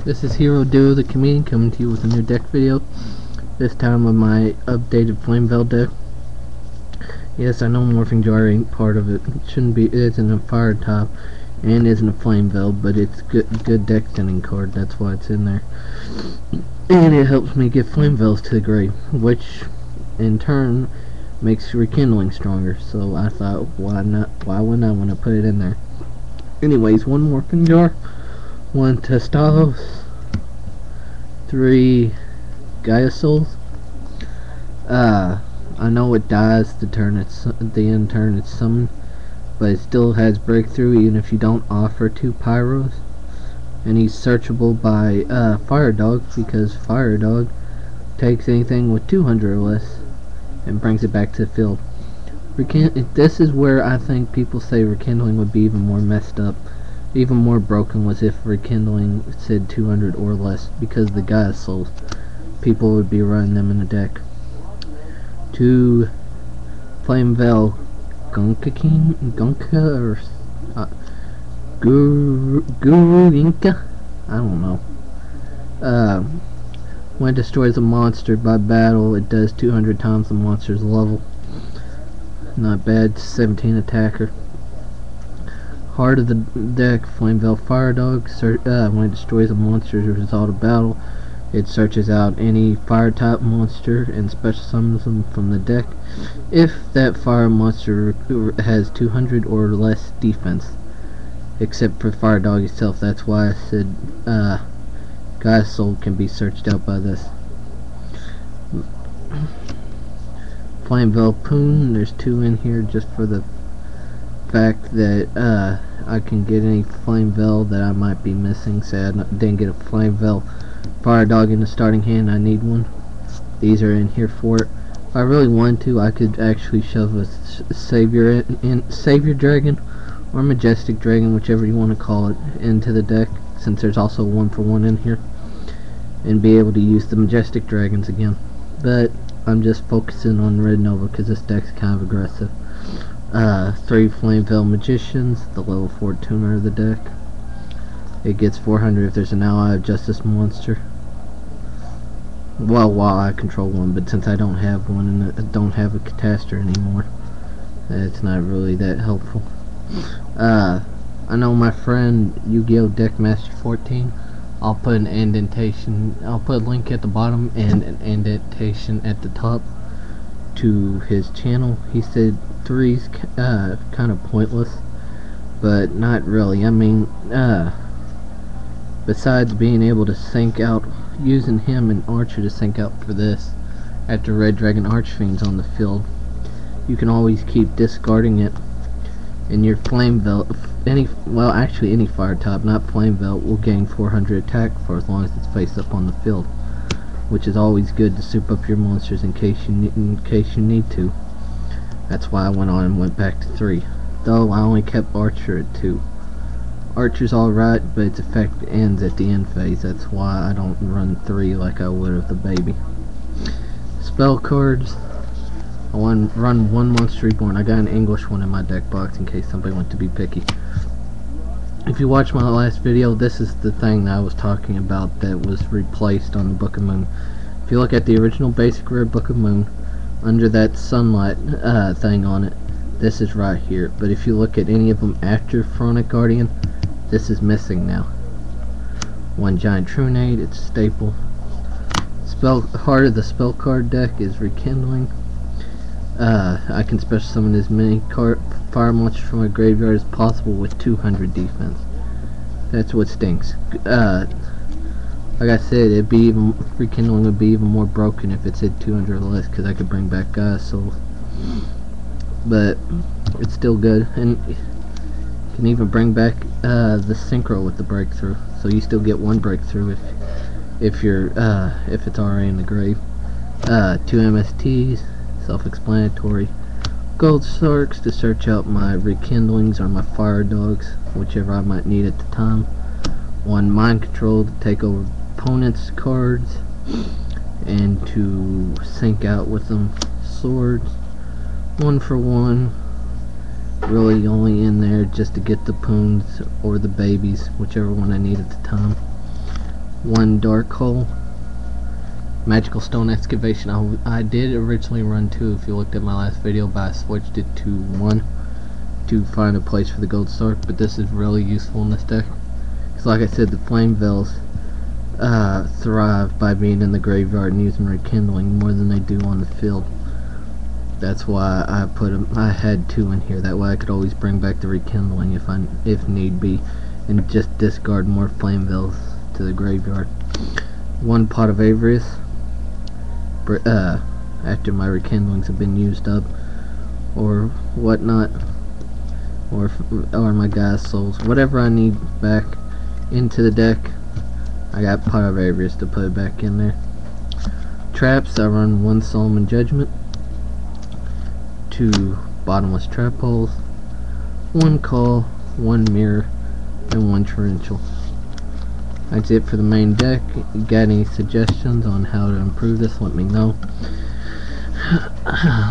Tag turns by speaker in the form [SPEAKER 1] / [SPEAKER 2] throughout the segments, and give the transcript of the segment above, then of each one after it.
[SPEAKER 1] This is Hero Duo the Comedian coming to you with a new deck video. This time with my updated flamvell deck. Yes, I know morphing jar ain't part of it. It shouldn't be. It isn't a fire top and isn't a flamvell, but it's good deck sending card. That's why it's in there. And it helps me get flamevells to the grave, which in turn makes rekindling stronger. So I thought, why not? Why wouldn't I want to put it in there? Anyways, one morphing jar. 1 thetalos, 3 gaia souls. I know it dies the end turn it's summoned, but it still has breakthrough even if you don't offer 2 pyros. And he's searchable by firedog, because firedog takes anything with 200 or less and brings it back to the field. This is where I think people say rekindling would be even more messed up. Even more broken was if rekindling said 200 or less, because the gaia souls, people would be running them in the deck. 2 flamvell grunkia or uruquizas, I don't know. When it destroys a monster by battle, it does 200 times the monster's level. Not bad. 17 attacker. Heart of the deck, flamvell firedog. When it destroys a monster as a result of battle, it searches out any fire type monster and special summons them from the deck if that fire monster has 200 or less defense, except for firedog itself. That's why I said Gaia's soul can be searched out by this. Flamvell poun, there's 2 in here just for the fact that I can get any flamvell that I might be missing. Say I didn't get a flamvell firedog in the starting hand, I need one. These are in here for it. If I really wanted to, I could actually shove a savior dragon or majestic dragon, whichever you want to call it, into the deck, since there's also 1-for-1 in here, and be able to use the majestic dragons again. But I'm just focusing on Red Nova because this deck's kind of aggressive. 3 flamvell magicians, the level 4 tuner of the deck. It gets 400 if there's an ally of justice monster. Well, while I control one, but since I don't have one and I don't have a catastor anymore, it's not really that helpful. I know my friend Yu-Gi-Oh! Deckmaster 14. I'll put an indentation. I'll put a link at the bottom and an indentation at the top to his channel. He said 3's kind of pointless, but not really. I mean, besides being able to sync out, using him and Archer to sync out for this after Red Dragon Archfiend's on the field, you can always keep discarding it, and your flamvell, any fire type, not flamvell, will gain 400 attack for as long as it's face up on the field, which is always good to soup up your monsters in case you need to. That's why I went on and went back to 3. Though I only kept Archer at 2. Archer's alright, but its effect ends at the end phase. That's why I don't run 3 like I would of the baby. Spell cards. I want to run 1 monster reborn. I got an English one in my deck box in case somebody wants to be picky. If you watched my last video, this is the thing that I was talking about that was replaced on the Book of Moon. If you look at the original basic rare Book of Moon, under that sunlight thing on it, this is right here. But if you look at any of them after Pharaonic Guardian, this is missing now. 1 giant trunade, it's staple. Heart of the spell card deck is rekindling. I can special summon as many fire monsters from my graveyard as possible with 200 defense. That's what stinks. Like I said, rekindling would be even more broken if it said 200 or less, because I could bring back Gaia souls. But it's still good, and you can even bring back the synchro with the breakthrough, so you still get 1 breakthrough if it's already in the grave. 2 MSTs, self-explanatory. Gold sharks to search out my rekindlings or my fire dogs, whichever I might need at the time. 1 mind control to take over opponent's cards and to sync out with them. Swords. 1-for-1. Really only in there just to get the pouns or the babies, whichever one I need at the time. 1 dark hole, magical stone excavation. I did originally run 2 if you looked at my last video, but I switched it to 1 to find a place for the gold star. But this is really useful in this deck, because like I said, the flamvells thrive by being in the graveyard and using rekindling more than they do on the field. That's why I put them. I had 2 in here. That way I could always bring back the rekindling if need be, and just discard more flamvells to the graveyard. 1 pot of avarice. After my rekindlings have been used up or whatnot, or my gaia souls, whatever I need back into the deck, I got pot of avarice to put it back in there. Traps, I run 1 solemn judgment, 2 bottomless trap holes, 1 call, 1 mirror, and 1 torrential. That's it for the main deck. You got any suggestions on how to improve this, let me know.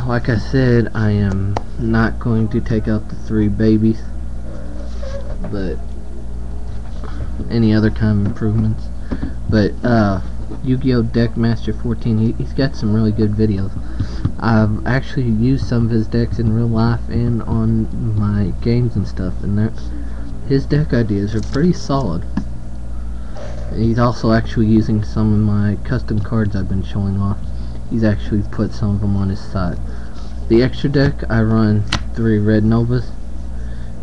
[SPEAKER 1] Like I said, I am not going to take out the 3 babies, but any other kind of improvements. But Yu-Gi-Oh! Deck Master 14, he's got some really good videos. I've actually used some of his decks in real life and on my games and stuff, and his deck ideas are pretty solid. He's also actually using some of my custom cards I've been showing off. He's actually put some of them on his side. The extra deck, I run 3 red novas.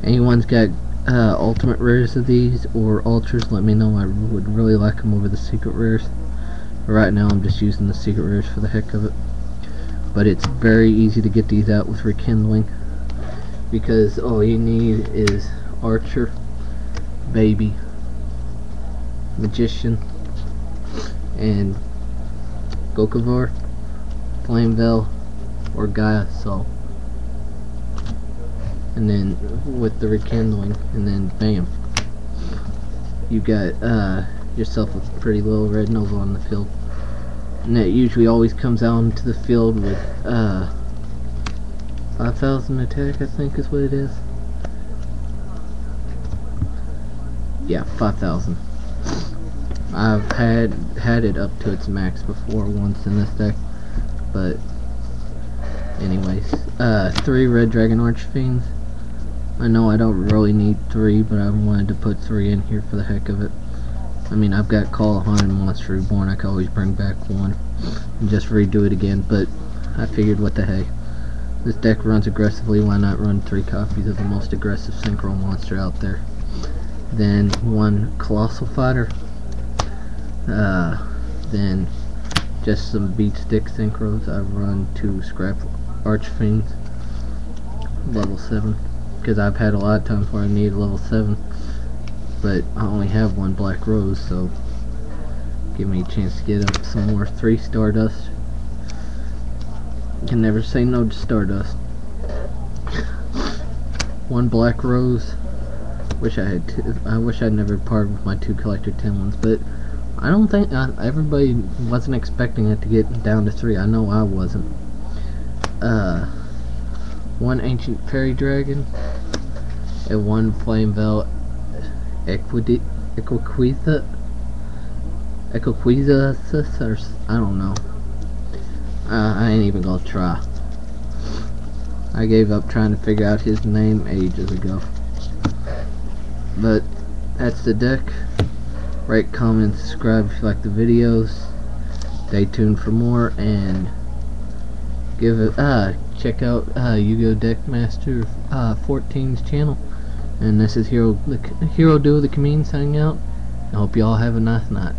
[SPEAKER 1] Anyone's got ultimate rares of these or ultras, let me know. I would really like them over the secret rares. Right now I'm just using the secret rares for the heck of it. But it's very easy to get these out with rekindling, because all you need is archer, baby, magician, and Gokavar, flamvell, or gaia soul, and then with the rekindling, and then bam, you got yourself a pretty little red nova on the field. And that usually always comes out into the field with 5,000 attack, I think is what it is. Yeah, 5,000. I've had it up to its max before once in this deck, but anyways, 3 red dragon archfiends. I know I don't really need 3, but I wanted to put 3 in here for the heck of it. I mean, I've got Call of Haunted Monster Reborn. I could always bring back 1 and just redo it again, but I figured, what the heck, this deck runs aggressively, why not run 3 copies of the most aggressive synchro monster out there. Then 1 colossal fighter, then just some beat stick synchros. I run 2 scrap archfiends, level 7, because I've had a lot of times where I need level 7, but I only have 1 black rose, so give me a chance to get up some more. 3 stardust. Can never say no to stardust. 1 black rose. Wish I had 2. I wish I'd never parted with my 2 collector 10 ones, but I don't think everybody wasn't expecting it to get down to 3. I know I wasn't. 1 ancient fairy dragon, and 1 flamvell equiquiza, or I don't know. I ain't even gonna try. I gave up trying to figure out his name ages ago. But that's the deck. Rate, comment, subscribe if you like the videos. Stay tuned for more, and give it check out Yu-Gi-Oh! Deck Master 14's channel. And this is Hero Duo the Comedian signing out. I hope you all have a nice night.